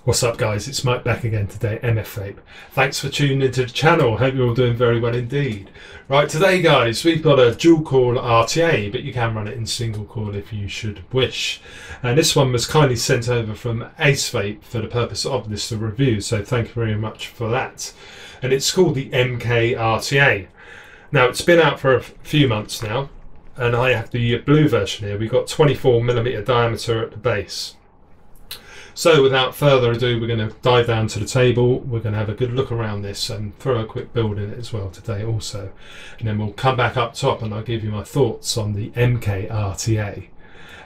What's up guys, it's Mike back again today, MF Vape. Thanks for tuning into the channel, hope you're all doing very well indeed. Right, today guys, we've got a dual coil RTA, but you can run it in single coil if you should wish. And this one was kindly sent over from Acevape for the purpose of this review, so thank you very much for that. And it's called the MK RTA. Now it's been out for a few months now, and I have the blue version here. We've got 24mm diameter at the base. So without further ado, we're going to dive down to the table. We're going to have a good look around this and throw a quick build in it as well today also. And then we'll come back up top and I'll give you my thoughts on the MK RTA.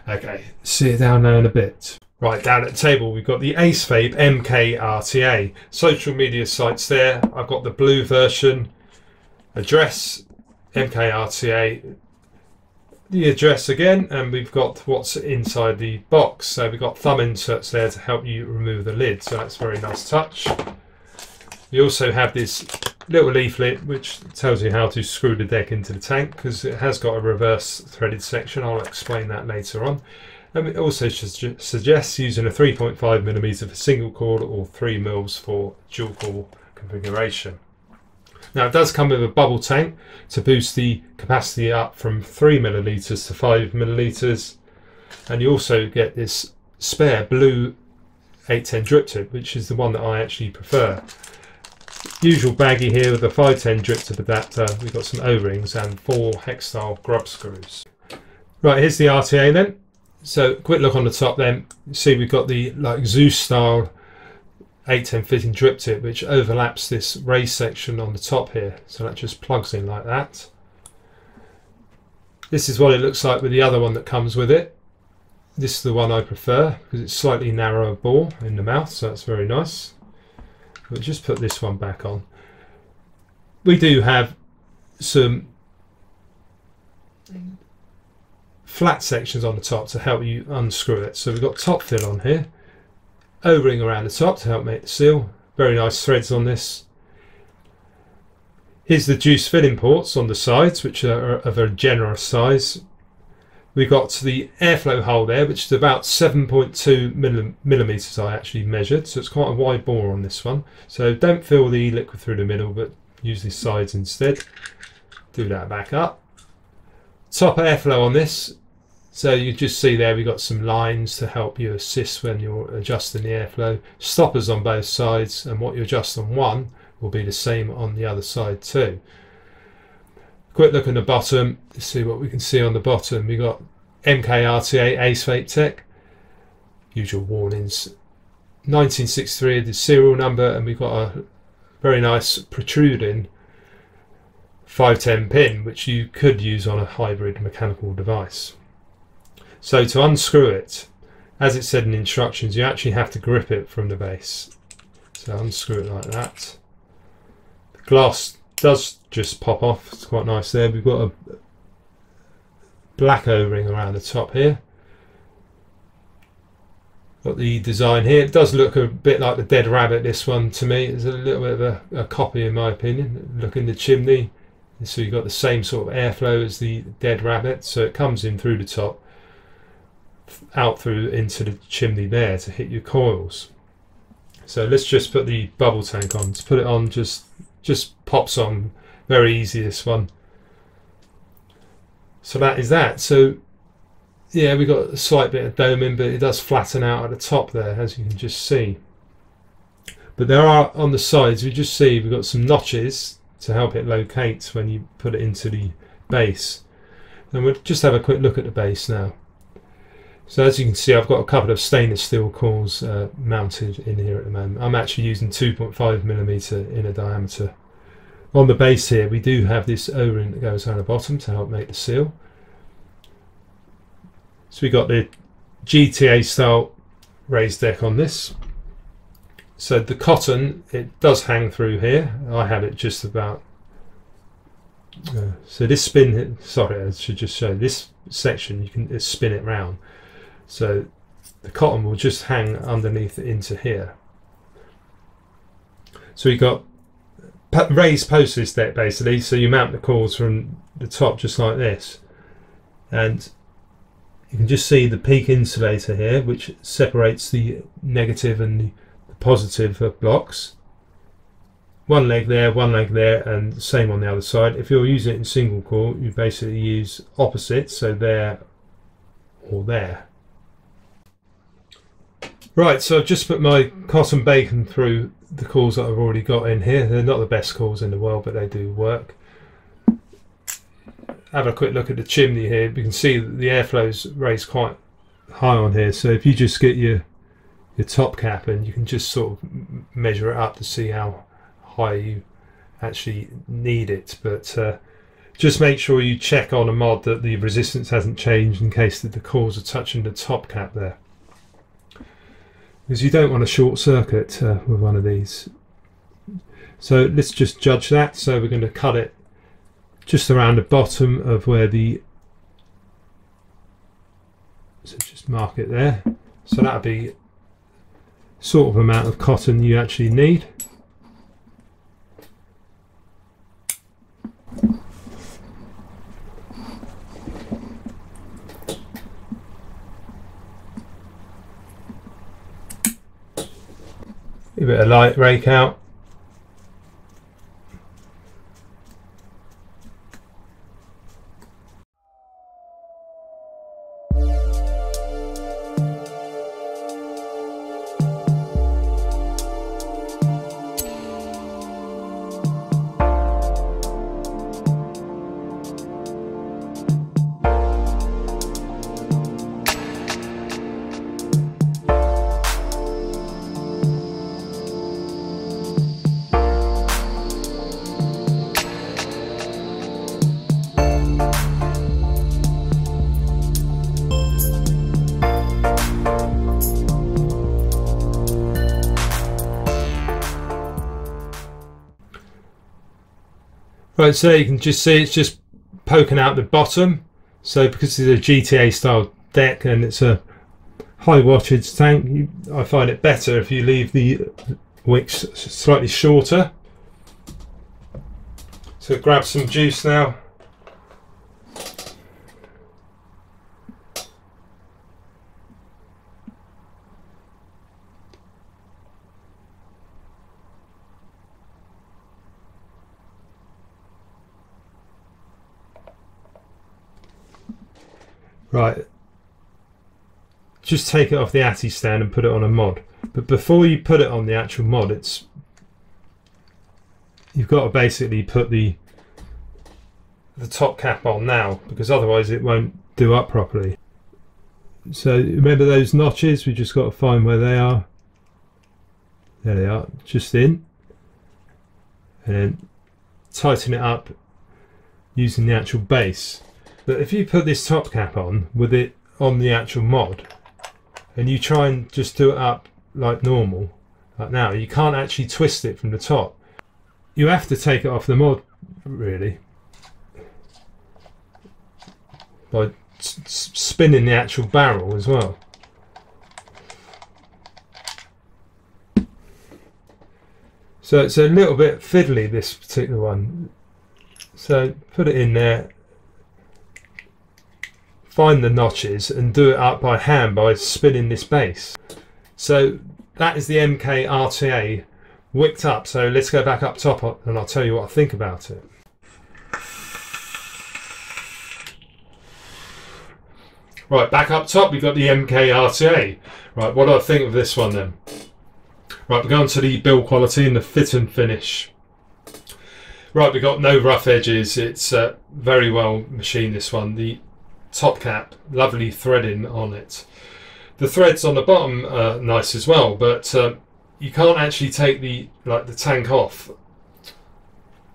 Okay, see you down there in a bit. Right, down at the table we've got the Acevape MK RTA. Social media sites there. I've got the blue version. Address, MK RTA. The address again, and we've got what's inside the box. So we've got thumb inserts there to help you remove the lid, so that's a very nice touch. We also have this little leaflet which tells you how to screw the deck into the tank, because it has got a reverse threaded section. I'll explain that later on. And it also suggests using a 3.5mm for single coil or 3mm for dual coil configuration. Now it does come with a bubble tank to boost the capacity up from 3ml to 5ml, and you also get this spare blue 810 drip tip, which is the one that I actually prefer. Usual baggie here with a 510 drip tip adapter. We've got some O-rings and 4 hex style grub screws. Right, here's the RTA then. So quick look on the top then. You see we've got the like Zeus style 810 fitting drip tip which overlaps this raised section on the top here, so that just plugs in like that. This is what it looks like with the other one that comes with it. This is the one I prefer because it's slightly narrower bore in the mouth, so that's very nice. We'll just put this one back on. We do have some flat sections on the top to help you unscrew it. So we've got top fill on here, O-ring around the top to help make the seal. Very nice threads on this. Here's the juice filling ports on the sides, which are of a generous size. We've got the airflow hole there, which is about 7.2mm I actually measured, so it's quite a wide bore on this one. So don't fill the liquid through the middle, but use the sides instead. Do that back up. Top airflow on this. So you just see there we've got some lines to help you assist when you're adjusting the airflow. Stoppers on both sides, and what you adjust on one will be the same on the other side too. Quick look at the bottom, let's see what we can see on the bottom. We've got MK RTA Acevape Tech, usual warnings. 1963 the serial number, and we've got a very nice protruding 510 pin which you could use on a hybrid mechanical device. So to unscrew it, as it said in the instructions, you actually have to grip it from the base. So unscrew it like that. The glass does just pop off, it's quite nice there. We've got a black O-ring around the top here. Got the design here. It does look a bit like the Dead Rabbit, this one to me. It's a little bit of a copy in my opinion. Look in the chimney. So you've got the same sort of airflow as the Dead Rabbit. So it comes in through the top, out through into the chimney there to hit your coils. So let's just put the bubble tank on. To put it on, just pops on very easy, this one. So that is that. So yeah, we've got a slight bit of doming, but it does flatten out at the top there, as you can just see. But there are on the sides, we just see we've got some notches to help it locate when you put it into the base. And we'll just have a quick look at the base now. So as you can see, I've got a couple of stainless steel coils mounted in here at the moment. I'm actually using 2.5mm inner diameter. On the base here, we do have this O-ring that goes around the bottom to help make the seal. So we got the GTA style raised deck on this. So the cotton, it does hang through here. I have it just about. So this spin, sorry, I should just show this section. You can spin it round. So the cotton will just hang underneath into here. So we got raised posts this deck basically, so you mount the coils from the top just like this, and you can just see the peak insulator here which separates the negative and the positive blocks. One leg there, and same on the other side. If you're using it in single coil, you basically use opposites, so there or there. Right, so I've just put my cotton bacon through the coils that I've already got in here. They're not the best coils in the world, but they do work. Have a quick look at the chimney here. You can see that the airflow's raised quite high on here. So if you just get your top cap, and you can just sort of measure it up to see how high you actually need it. But just make sure you check on a mod that the resistance hasn't changed in case that the coils are touching the top cap there, because you don't want to short circuit with one of these. So let's just judge that. So we're going to cut it just around the bottom of where the, so just mark it there. So that'll be sort of amount of cotton you actually need. A bit of light rake out. Right, so you can just see it's just poking out the bottom. So because it's a GTA style deck and it's a high wattage tank, I find it better if you leave the wicks slightly shorter. So grab some juice now. Right, just take it off the ATI stand and put it on a mod. But before you put it on the actual mod, you've got to basically put the top cap on now, because otherwise it won't do up properly. So remember those notches, we just got to find where they are. There they are, just in. And tighten it up using the actual base. But if you put this top cap on with it on the actual mod, and you try and just do it up like normal, like now, you can't actually twist it from the top. You have to take it off the mod, really, by spinning the actual barrel as well. So it's a little bit fiddly, this particular one. So put it in there. Find the notches and do it up by hand by spinning this base. So that is the MK RTA wicked up. So let's go back up top and I'll tell you what I think about it. Right, back up top we've got the MK RTA. Right, what do I think of this one then? Right, we're going to the build quality and the fit and finish. Right, we've got no rough edges. It's very well machined, this one. The top cap, lovely threading on it. The threads on the bottom are nice as well, but you can't actually take the tank off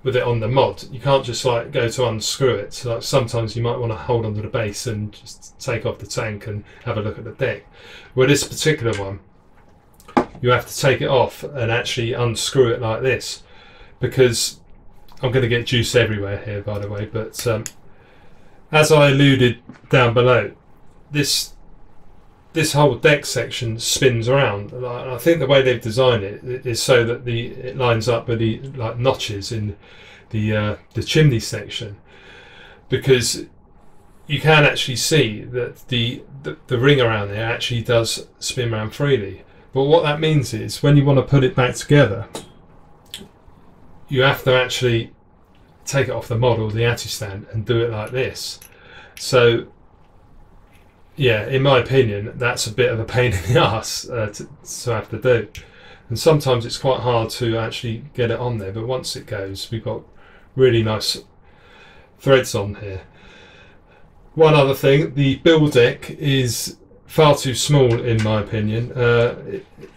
with it on the mod. You can't just like go to unscrew it. So, like, sometimes you might want to hold onto the base and just take off the tank and have a look at the deck. With this particular one, you have to take it off and actually unscrew it like this, because I'm going to get juice everywhere here, by the way, but as I alluded down below, this whole deck section spins around. I think the way they've designed it is so that it lines up with the notches in the chimney section, because you can actually see that the ring around there actually does spin around freely. But what that means is when you want to put it back together, you have to actually take it off the model, the anti-stand, and do it like this. So yeah, in my opinion, that's a bit of a pain in the arse to have to do. And sometimes it's quite hard to actually get it on there, but once it goes, we've got really nice threads on here. One other thing, the build deck is far too small in my opinion.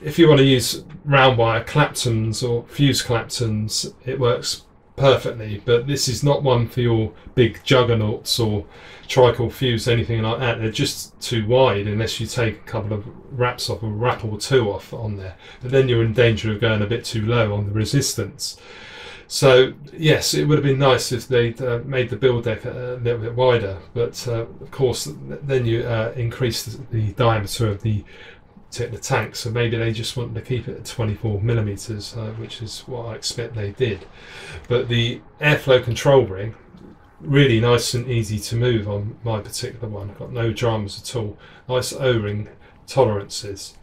If you want to use round wire Claptons or fuse Claptons, it works perfectly, but this is not one for your big juggernauts or tricore fuse, anything like that. They're just too wide unless you take a couple of wraps off, a wrap or two off on there, but then you're in danger of going a bit too low on the resistance. So yes, it would have been nice if they'd made the build deck a little bit wider, but of course then you increase the diameter of the tank, so maybe they just wanted to keep it at 24mm, which is what I expect they did. But the airflow control ring, really nice and easy to move on my particular one. I've got no dramas at all. Nice O-ring tolerances.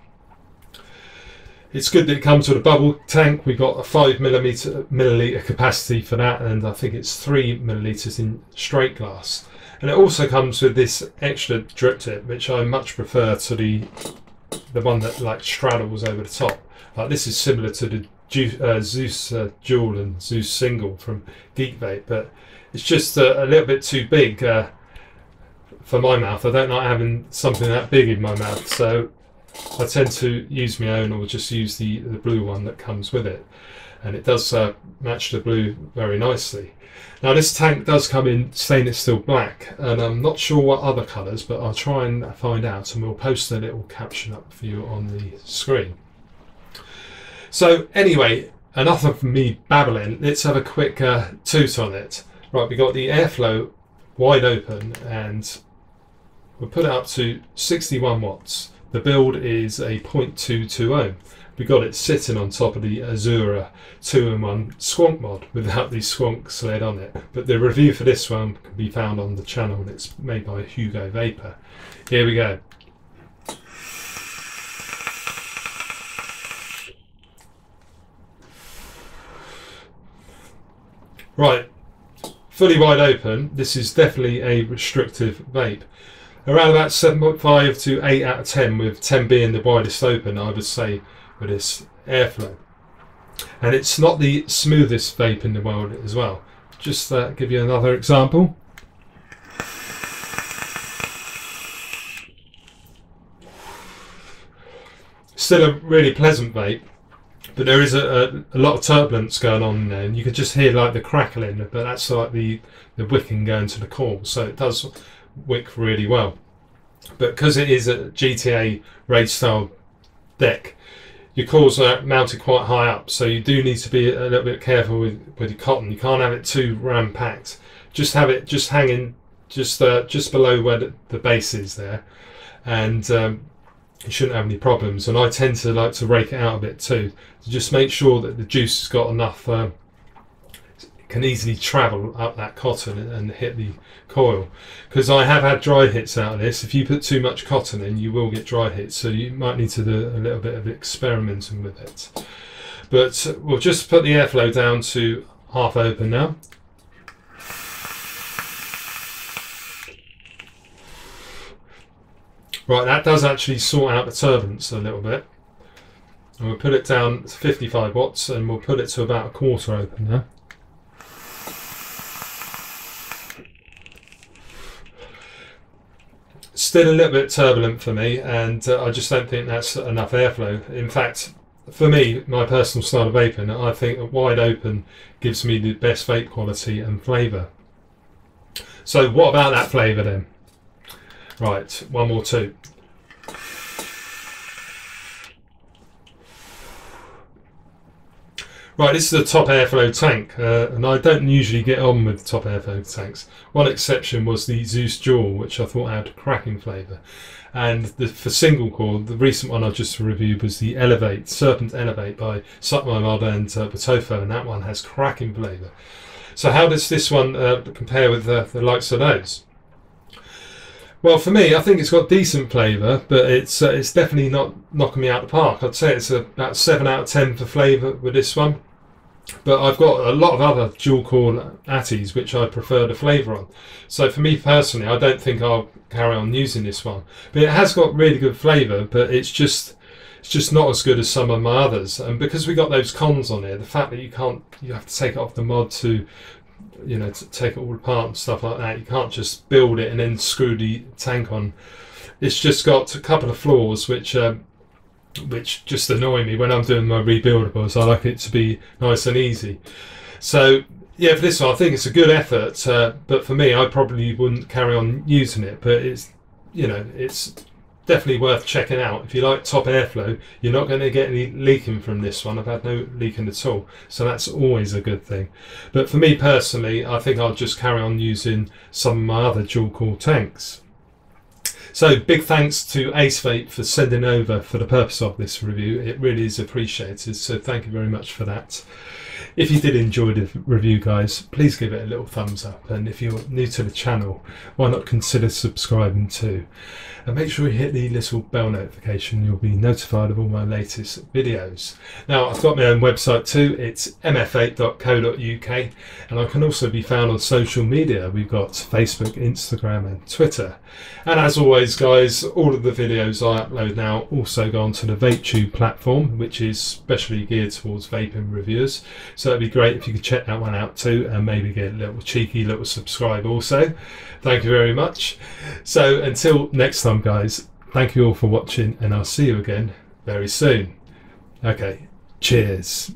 It's good that it comes with a bubble tank. We've got a 5milliliter capacity for that, and I think it's 3ml in straight glass. And it also comes with this extra drip tip, which I much prefer to the one that like straddles over the top. Like this is similar to the Zeus Dual and Zeus Single from Geek Vape, but it's just a little bit too big for my mouth. I don't like having something that big in my mouth, so I tend to use my own or just use the blue one that comes with it, and it does match the blue very nicely. Now this tank does come in stainless steel black, and I'm not sure what other colours, but I'll try and find out, and we'll post a little caption up for you on the screen. So anyway, enough of me babbling, let's have a quick toot on it. Right, we got the airflow wide open, and we'll put it up to 61 watts. The build is a 0.22 ohm. We got it sitting on top of the Azura 2-in-1 Squonk mod without the Squonk sled on it. But the review for this one can be found on the channel, and it's made by Hugo Vapor. Here we go. Right, fully wide open. This is definitely a restrictive vape. Around about 7.5 to 8 out of 10, with 10 being the widest open, I would say, with this airflow. And it's not the smoothest vape in the world as well. Just give you another example. Still a really pleasant vape, but there is a lot of turbulence going on there, and you can just hear like the crackling, but that's like the wicking going to the core, so it does wick really well. But because it is a GTA raid style deck, your cores are mounted quite high up, so you do need to be a little bit careful with your cotton. You can't have it too ram packed. Just have it just hanging just below where the base is there, and you shouldn't have any problems. And I tend to like to rake it out a bit too, to just make sure that the juice has got enough, can easily travel up that cotton and hit the coil. Because I have had dry hits out of this. If you put too much cotton in, you will get dry hits, so you might need to do a little bit of experimenting with it. But we'll just put the airflow down to half open now. Right, that does actually sort out the turbulence a little bit. And we'll put it down to 55 watts, and we'll put it to about a quarter open now. Still a little bit turbulent for me, and I just don't think that's enough airflow. In fact, for me, my personal style of vaping, I think a wide open gives me the best vape quality and flavour. So what about that flavour then? Right, one more toot. Right, this is the top airflow tank, and I don't usually get on with top airflow tanks. One exception was the Zeus Dual, which I thought had cracking flavour. And for single core, the recent one I just reviewed was the Elevate, Serpent Elevate by Suck My Mod and Batofo, and that one has cracking flavour. So how does this one compare with the likes of those? Well, for me, I think it's got decent flavour, but it's definitely not knocking me out of the park. I'd say it's about 7 out of 10 for flavour with this one. But I've got a lot of other dual core Atties which I prefer the flavour on. So for me personally, I don't think I'll carry on using this one. But it has got really good flavour, but it's just not as good as some of my others. And because we got those cons on here, the fact that you have to take it off the mod to, you know, to take it all apart and stuff like that. You can't just build it and then screw the tank on. It's just got a couple of flaws which just annoy me when I'm doing my rebuildables. I like it to be nice and easy. So yeah, for this one I think it's a good effort, but for me I probably wouldn't carry on using it. But it's, you know, it's definitely worth checking out. If you like top airflow, you're not going to get any leaking from this one. I've had no leaking at all, so that's always a good thing. But for me personally, I think I'll just carry on using some of my other dual core tanks. So big thanks to Acevape for sending over for the purpose of this review. It really is appreciated, so thank you very much for that. If you did enjoy the review, guys, please give it a little thumbs up, and if you're new to the channel, why not consider subscribing too, and make sure you hit the little bell notification. You'll be notified of all my latest videos. Now, I've got my own website too. It's mf8.co.uk, and I can also be found on social media. We've got Facebook, Instagram and Twitter. And as always, guys, all of the videos I upload now also go onto the VapeTube platform, which is specially geared towards vaping reviewers. So it'd be great if you could check that one out too, and maybe get a little cheeky little subscribe also. Thank you very much. So until next time, guys, thank you all for watching, and I'll see you again very soon. Okay, cheers.